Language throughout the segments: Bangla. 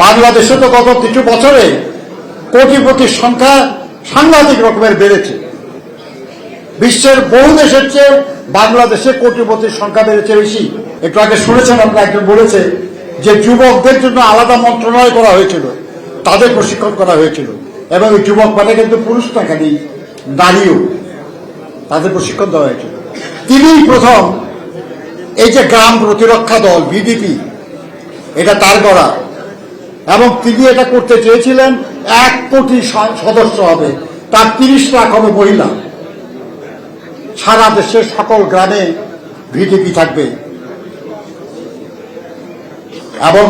বাংলাদেশে তো গত কিছু বছরে কোটিপতির সংখ্যা সাংঘাতিক রকমের বেড়েছে। বিশ্বের বহু দেশের চেয়ে বাংলাদেশে কোটিপতির সংখ্যা বেড়েছে বেশি। একটু আগে শুনেছেন আমরা, একজন বলেছে যে যুবকদের জন্য আলাদা মন্ত্রণালয় করা হয়েছিল, তাদের প্রশিক্ষণ করা হয়েছিল, এবং এই যুবক মানে কিন্তু পুরুষ না, খালি নারীও, তাদের প্রশিক্ষণ দেওয়া হয়েছিল। তিনিই প্রথম এই যে গ্রাম প্রতিরক্ষা দল বিডিপি, এটা তার গড়া, এবং তিনি এটা করতে চেয়েছিলেন 1 কোটি সদস্য হবে, তার 30 লাখ হবে মহিলা, সারা দেশের সকল গ্রামে ভিডিপি থাকবে, এবং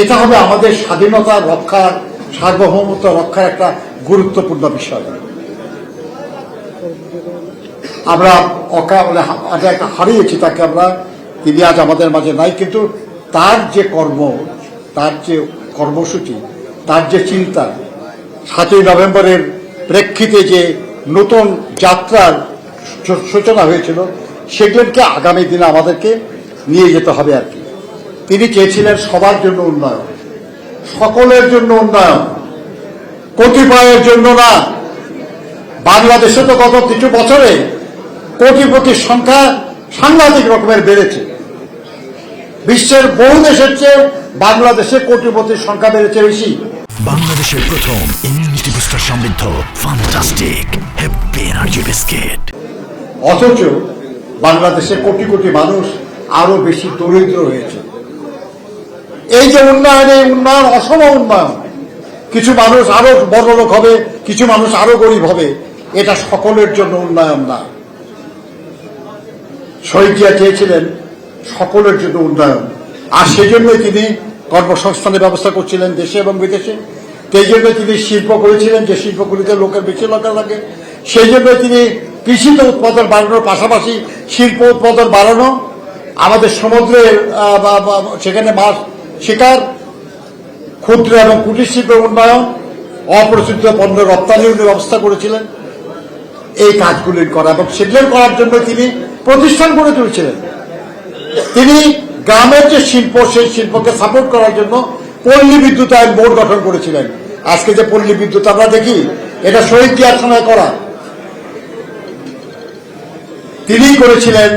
এটা হবে আমাদের স্বাধীনতা রক্ষার, সার্বভৌমত্ব রক্ষার একটা গুরুত্বপূর্ণ বিষয়। আমরা একটা হারিয়েছি তাকে আমরা, তিনি আজ আমাদের মাঝে নাই, কিন্তু তার যে কর্ম, তার যে কর্মসূচি, তার যে চিন্তা, 7ই নভেম্বরের প্রেক্ষিতে যে নতুন যাত্রার সূচনা হয়েছিল, সেগুলোকে আগামী দিনে আমাদেরকে নিয়ে যেতে হবে আর কি। তিনি চেয়েছিলেন সবার জন্য উন্নয়ন, সকলের জন্য উন্নয়ন, কতিপয়ের জন্য না। বাংলাদেশে তো গত কিছু বছরে কোটিপতির সংখ্যা সাংঘাতিক রকমের বেড়েছে। বিশ্বের বহু দেশের চেয়ে বাংলাদেশে কোটিপতির সংখ্যা বেড়েছে বেশি। বাংলাদেশের প্রথম ইমিউনিটি বুস্টার সমৃদ্ধ ফ্যান্টাস্টিক হ্যাপি এনার্জি বিস্কিট। অথচ বাংলাদেশে কোটি কোটি মানুষ আরো বেশি দরিদ্র হয়েছে। এই যে উন্নয়ন, এই উন্নয়ন অসম উন্নয়ন, কিছু মানুষ আরো বড় লোক হবে, কিছু মানুষ আরো গরিব হবে, এটা সকলের জন্য উন্নয়ন না। শহীদ জিয়া চেয়েছিলেন সকলের জন্য উন্নয়ন, আর সেজন্যই তিনি কর্মসংস্থানের ব্যবস্থা করছিলেন দেশে এবং বিদেশে। সেই জন্য তিনি শিল্প করেছিলেন, যে শিল্পগুলিতে লোকের বেশি লাগা লাগে। সেই জন্য তিনি কৃষিতে উৎপাদন বাড়ানোর পাশাপাশি শিল্প উৎপাদন বাড়ানো, আমাদের সমুদ্রের সেখানে মাছ শিকার, ক্ষুদ্র এবং কুটির শিল্পের উন্নয়ন, অপ্রচলিত পণ্য রপ্তানির ব্যবস্থা করেছিলেন। এই কাজগুলি করা এবং সেগুলো করার জন্য তিনি প্রতিষ্ঠান গড়ে তুলেছিলেন। তিনি গ্রামের যে শিল্প, সেই শিল্পকে সাপোর্ট করার জন্য পল্লী বিদ্যুতায়ন বোর্ড গঠন করেছিলেন। আজকে যে পল্লী বিদ্যুৎ আমরা দেখি, এটা শহীদ জিয়ার সময় করা। তিনি করেছিলেন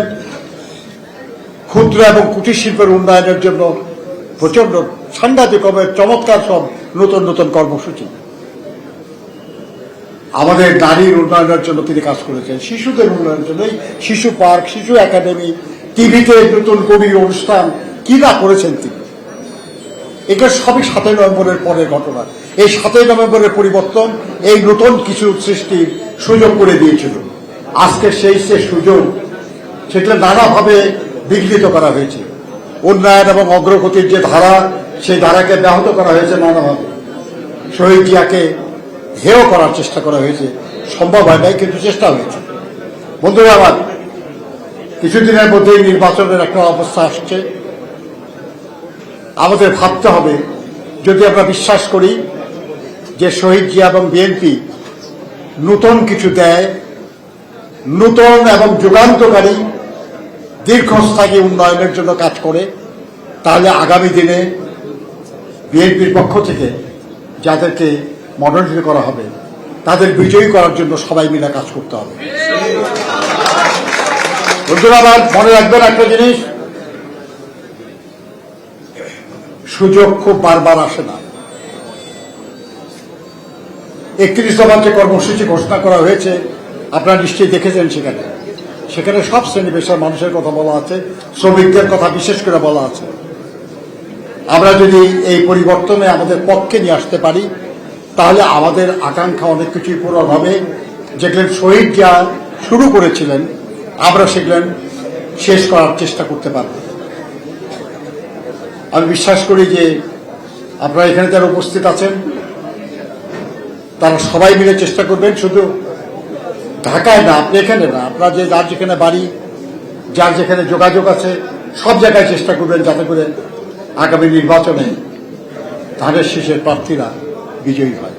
ক্ষুদ্র এবং কুটির শিল্পের উন্নয়নের জন্য প্রচন্ড সাংঘাতিক চমৎকার সব নতুন নতুন কর্মসূচি। আমাদের নারীর উন্নয়নের জন্য তিনি কাজ করেছেন, শিশুদের উন্নয়নের জন্য শিশু পার্ক, শিশু একাডেমি, টিভিতে নতুন কবি অনুষ্ঠান, কি না করেছেন তিনি। এটা সবই 7ই নভেম্বরের পরের ঘটনা। এই 7ই নভেম্বরের পরিবর্তন এই নতুন কিছু সৃষ্টির সুযোগ করে দিয়েছিল। আজকে সেই সুযোগ, সেগুলো নানাভাবে বিঘ্নিত করা হয়েছে। উন্নয়ন এবং অগ্রগতির যে ধারা, সেই ধারাকে ব্যাহত করা হয়েছে নানাভাবে। শহীদ জিয়াকে হেয় করার চেষ্টা করা হয়েছে, সম্ভব হয় নাই, কিন্তু চেষ্টা হয়েছে। বন্ধুরা আমার, কিছুদিনের মধ্যেই নির্বাচনের একটা অবস্থা আসছে। আমাদের ভাবতে হবে, যদি আমরা বিশ্বাস করি যে শহীদ জিয়া এবং বিএনপি নতুন কিছু দেয়, নতুন এবং যুগান্তকারী দীর্ঘস্থায়ী উন্নয়নের জন্য কাজ করে, তাহলে আগামী দিনে বিএনপির পক্ষ থেকে যাদেরকে মনোনীত করা হবে, তাদের বিজয়ী করার জন্য সবাই মিলে কাজ করতে হবে। বন্ধুরা আবার মনে রাখবেন একটা জিনিস, সুযোগ খুব বারবার আসে না। 31 দফার যে কর্মসূচি ঘোষণা করা হয়েছে, আপনারা নিশ্চয়ই দেখেছেন, সেখানে সব শ্রেণী পেশার মানুষের কথা বলা আছে, শ্রমিকদের কথা বিশেষ করে বলা আছে। আমরা যদি এই পরিবর্তনে আমাদের পক্ষে নিয়ে আসতে পারি, তাহলে আমাদের আকাঙ্ক্ষা অনেক কিছুই পূরণ হবে। যেগুলো শহীদ জিয়া শুরু করেছিলেন, আমরা সেগুলো শেষ করার চেষ্টা করতে পারব। আমি বিশ্বাস করি যে আপনারা এখানে যারা উপস্থিত আছেন, তারা সবাই মিলে চেষ্টা করবেন। শুধু ঢাকায় না, আপনি এখানে না, আপনারা যে যার যেখানে বাড়ি, যার যেখানে যোগাযোগ আছে, সব জায়গায় চেষ্টা করবেন যাতে করে আগামী নির্বাচনে ধানের শীষের প্রার্থীরা বিজয়ী হয়।